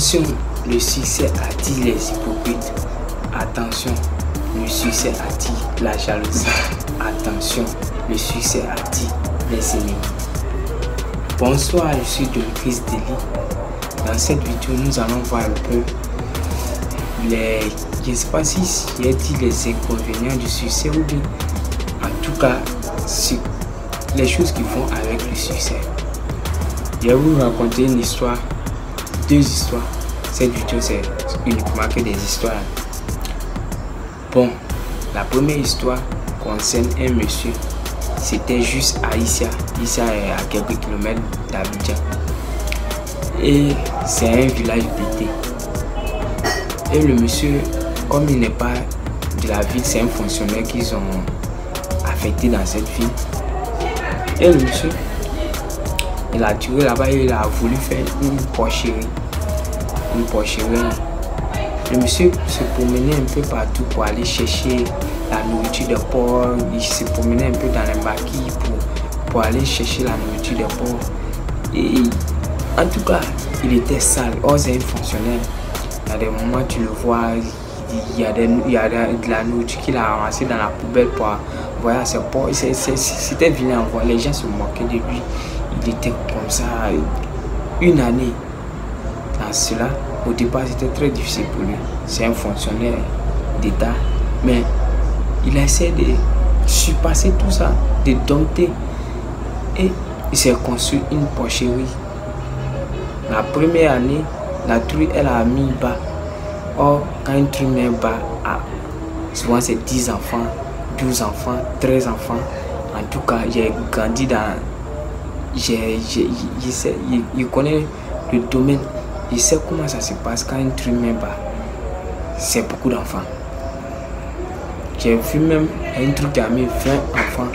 Attention, le succès attire les hypocrites. Attention, le succès attire la jalousie. Attention, le succès attire les ennemis. Bonsoir, je suis Chris Deli. Dans cette vidéo, nous allons voir un peu je ne sais pas si j'ai dit les inconvénients du succès ou bien en tout cas les choses qui vont avec le succès. Je vais vous raconter une histoire, deux histoires. Cette vidéo c'est uniquement que des histoires. Bon, la première histoire concerne un monsieur. C'était juste à Issa. Issa est à quelques kilomètres d'Abidjan. Et c'est un village pété. Et le monsieur, comme il n'est pas de la ville, c'est un fonctionnaire qu'ils ont affecté dans cette ville. Et le monsieur, il a tiré là-bas, il a voulu faire une porcherie. Une porcherie. Le monsieur se promenait un peu partout pour aller chercher la nourriture de porc. Il se promenait un peu dans les maquis pour aller chercher la nourriture de porc. Et en tout cas, il était sale. Oh, c'est un fonctionnaire. Il y a des moments, tu le vois, il y a de la nourriture qu'il a ramassée dans la poubelle pour envoyer à ses porcs. C'était vilain. Les gens se moquaient de lui. Il était comme ça une année. Dans cela, au départ, c'était très difficile pour lui. C'est un fonctionnaire d'État. Mais il a essayé de surpasser tout ça, de dompter. Et il s'est construit une porcherie. La première année, la truie, elle a mis bas. Or, quand une truie met bas, souvent c'est 10 enfants, 12 enfants, 13 enfants. En tout cas, j'ai grandi dans... Je connais le domaine. Je sais comment ça se passe quand une truie met bas. C'est beaucoup d'enfants. J'ai vu même un truc qui a mis 20 enfants.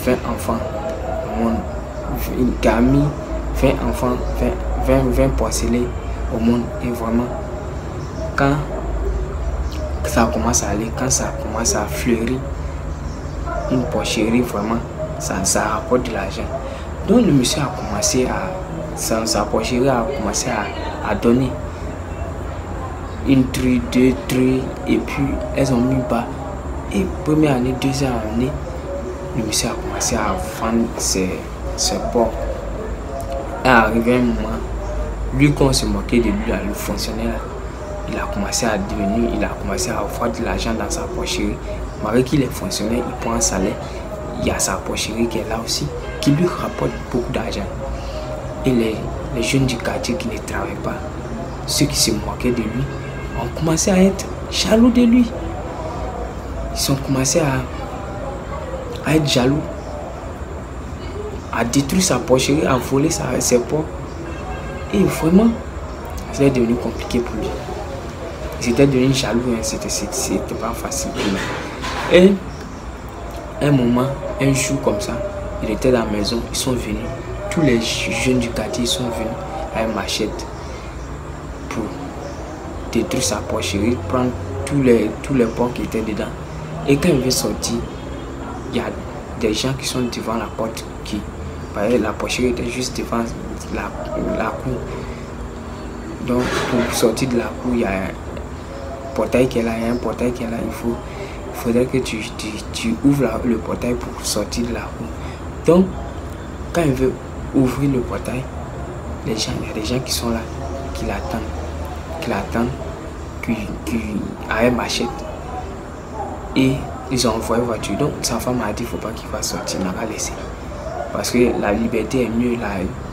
20 enfants. Qui a mis 20 enfants, 20 porcelets au monde. Et vraiment, quand ça commence à aller, quand ça commence à fleurir, une porcherie, vraiment, ça rapporte de l'argent. Donc le monsieur a commencé à, sa porcherie a commencé à donner une truie, deux truies, et puis elles ont mis bas. Et première année, deuxième année, le monsieur a commencé à vendre ses porcs. Et arrivé un moment, lui qu'on se moquait de lui, le fonctionnaire, il a commencé à avoir de l'argent dans sa porcherie. Malgré qu'il est fonctionnaire, il prend un salaire. Il y a sa porcherie qui est là aussi, qui lui rapporte beaucoup d'argent. Et les jeunes du quartier qui ne travaillent pas, ceux qui se moquaient de lui, ont commencé à être jaloux de lui. Ils ont commencé à être jaloux, à détruire sa porcherie, à voler ses porcs. Et vraiment, c'était devenu compliqué pour lui. C'était devenu jaloux, hein. C'était pas facile pour lui. Et un moment, un jour comme ça, il était dans la maison, ils sont venus. Tous les jeunes du quartier sont venus à une machette pour détruire sa porcherie, prendre tous les porcs qui étaient dedans. Et quand il veut sortir, il y a des gens qui sont devant la porte qui... La porcherie était juste devant la cour. Donc pour sortir de la cour, il y a un portail qui est là, il faudrait que tu ouvres le portail pour sortir de la cour. Donc quand il veut ouvrir le portail, il y a des gens qui sont là, qui l'attendent, à une machette. Et ils ont envoyé une voiture. Donc sa femme a dit, il ne faut pas qu'il va sortir, il n'a pas laissé. Parce que la liberté est mieux là.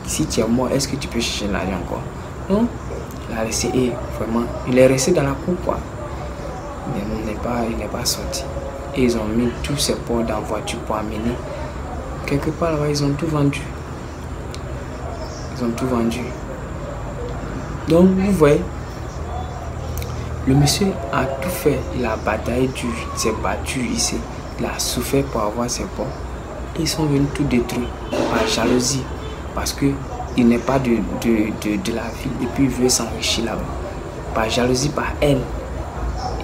Si tu es mort, est-ce que tu peux chercher l'argent encore? Non, il a laissé. Et vraiment, il est resté dans la cour quoi. Il n'est pas sorti. Et ils ont mis tous ces porcs dans la voiture pour amener. Quelque part là-bas, ils ont tout vendu. Donc vous voyez, le monsieur a tout fait. Il a bataillé dur, il s'est battu ici. Il a souffert pour avoir ses porcs. Ils sont venus tout détruire par jalousie, parce qu'il n'est pas de la ville et puis il veut s'enrichir là-bas. Par jalousie, par haine.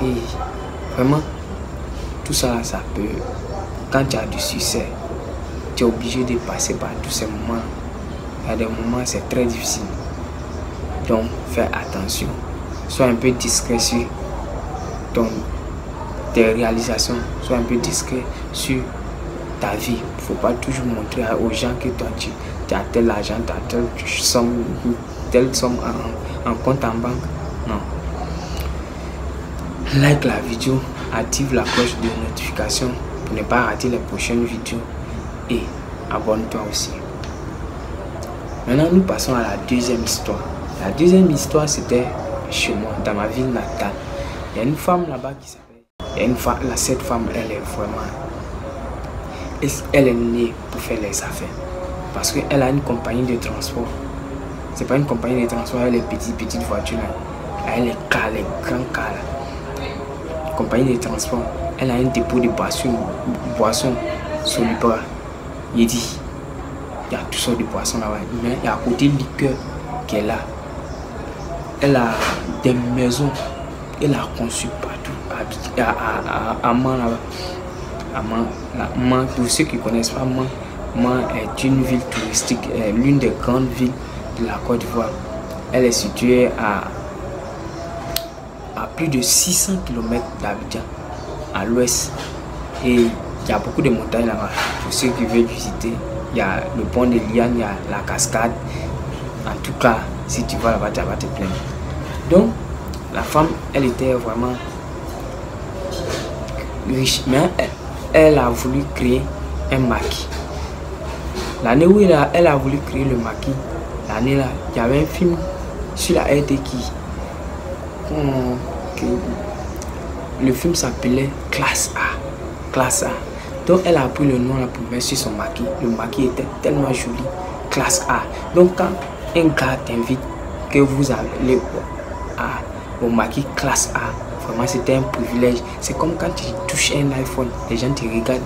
Et vraiment, tout ça, ça peut... Quand tu as du succès, tu es obligé de passer par tous ces moments. Il y a des moments, c'est très difficile. Donc, fais attention. Sois un peu discret sur tes réalisations. Sois un peu discret sur ta vie. Il ne faut pas toujours montrer aux gens que toi, tu as tel argent, tu as telle somme en compte en banque. Non. Like la vidéo, active la cloche de notification pour ne pas rater les prochaines vidéos et abonne-toi aussi. Maintenant, nous passons à la deuxième histoire. La deuxième histoire, c'était chez moi, dans ma ville natale. Il y a une femme là-bas qui s'appelle... Cette femme, elle est vraiment... Elle est née pour faire les affaires. Parce qu'elle a une compagnie de transport. C'est pas une compagnie de transport, elle est petite voiture là. Elle est car, les grands cars là. Compagnie de transport. Elle a un dépôt de boissons sur le bras. Il dit, il y a toutes sortes de boissons là-bas. Mais il y a à côté liqueur qui est là. Elle a des maisons. Elle a conçu partout. À Mans là-bas. Mans, pour ceux qui ne connaissent pas, Mans est une ville touristique, l'une des grandes villes de la Côte d'Ivoire. Elle est située à plus de 600 km d'Abidjan, à l'ouest. Et il y a beaucoup de montagnes là-bas. Pour ceux qui veulent visiter, il y a le pont de Liane, il y a la cascade. En tout cas, si tu vas là-bas, tu vas te plaindre. Donc, la femme, elle était vraiment riche, mais elle a voulu créer un maquis. L'année où elle a voulu créer le maquis, l'année là, il y avait un film sur la RT le film s'appelait Classe A. Classe A. Donc elle a pris le nom là pour mettre sur son maquis. Le maquis était tellement joli. Classe A. Donc quand un gars t'invite que vous allez au maquis classe A, vraiment c'était un privilège. C'est comme quand tu touches un iPhone, les gens te regardent.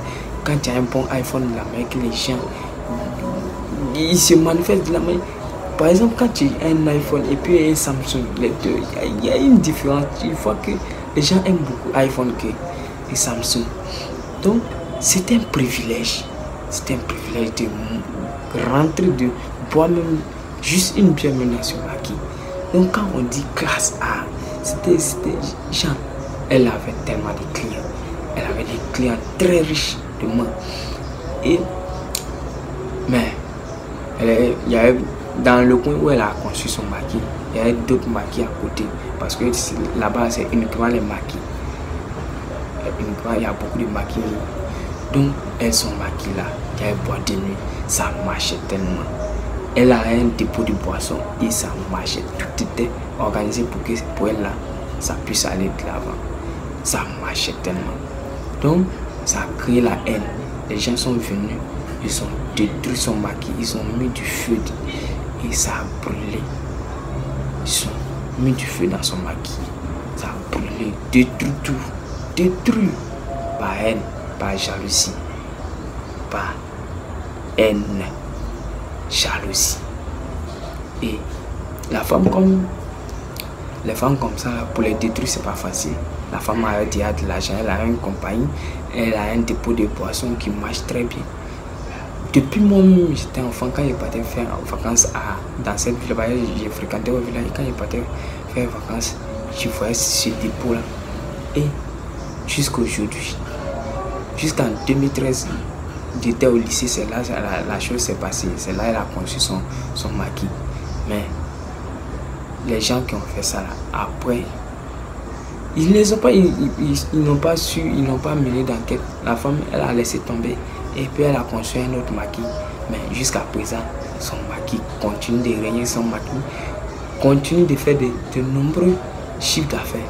Quand tu as un bon iPhone, la main que les gens ils se manifestent de la main. Par exemple, quand tu as un iPhone et puis un Samsung, les deux, il y a une différence. Il faut que les gens aiment beaucoup iPhone que Samsung. Donc, c'est un privilège. C'est un privilège de rentrer, de boire même juste une bière maintenant sur maquis. Donc, quand on dit classe A, c'était genre, elle avait tellement de clients. Elle avait des clients très riches de moi. Mais, il y avait dans le coin où elle a conçu son maquis, il y avait d'autres maquis à côté. Parce que là-bas, c'est uniquement les maquis. Il y a beaucoup de maquis. Donc, elles sont maquis là. Il y a une boîte de nuit. Ça marchait tellement. Elle a un dépôt de boissons et ça marchait. Tout était organisé pour elle là, ça puisse aller de l'avant. Ça marchait tellement. Donc, ça a créé la haine. Les gens sont venus, ils ont détruit son maquis, ils ont mis du feu et ça a brûlé. Ils ont mis du feu dans son maquis. Ça a brûlé, détruit tout. Détruit par haine, par jalousie, par haine, jalousie. Et la femme comme les femmes comme ça, pour les détruire, c'est pas facile. La femme a déjà de l'argent, elle a une compagnie, elle a un dépôt de boissons qui marche très bien. Depuis moi, j'étais enfant, quand je partais faire vacances dans cette ville, j'ai fréquenté au village, quand je partais faire vacances, je voyais ce dépôt là. Et jusqu'à aujourd'hui, jusqu'en 2013, j'étais au lycée, c'est là la chose s'est passée, c'est là elle a conçu son maquis. Mais les gens qui ont fait ça là, après, ils n'ont pas su, ils n'ont pas mené d'enquête. La femme, elle a laissé tomber et puis elle a construit un autre maquis. Mais jusqu'à présent, son maquis continue de régner, son maquis continue de faire de nombreux chiffres d'affaires,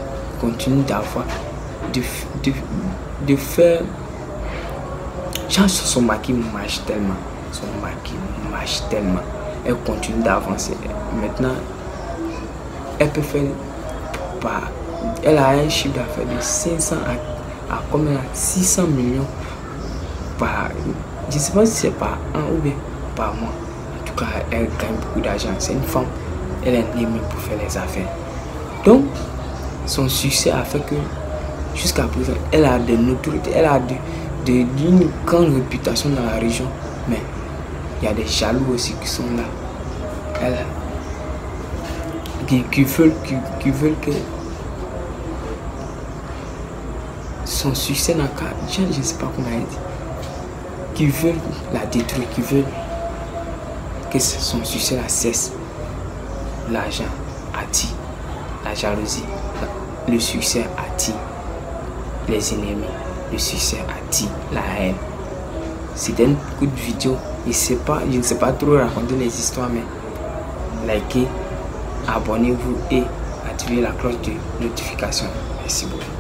continue d'avoir, de faire. Genre, son maquis marche tellement, son maquis marche tellement. Elle continue d'avancer. Maintenant, elle peut faire elle a un chiffre d'affaires de 500 à combien, 600 millions par, je ne sais pas si c'est par an ou bien par mois. En tout cas, elle gagne beaucoup d'argent. C'est une femme, elle est née même pour faire les affaires. Donc, son succès a fait que jusqu'à présent, elle a de notoriété, elle a une grande réputation dans la région. Mais il y a des jaloux aussi qui sont là. qui veulent que son succès n'a qu'à, je ne sais pas comment dire, qui veulent la détruire, qui veulent que son succès la cesse. L'argent attire la jalousie, le succès attire les ennemis, le succès attire la haine. C'était une courte vidéo. Je ne sais pas trop raconter les histoires, mais likez, abonnez-vous et activez la cloche de notification. Merci beaucoup.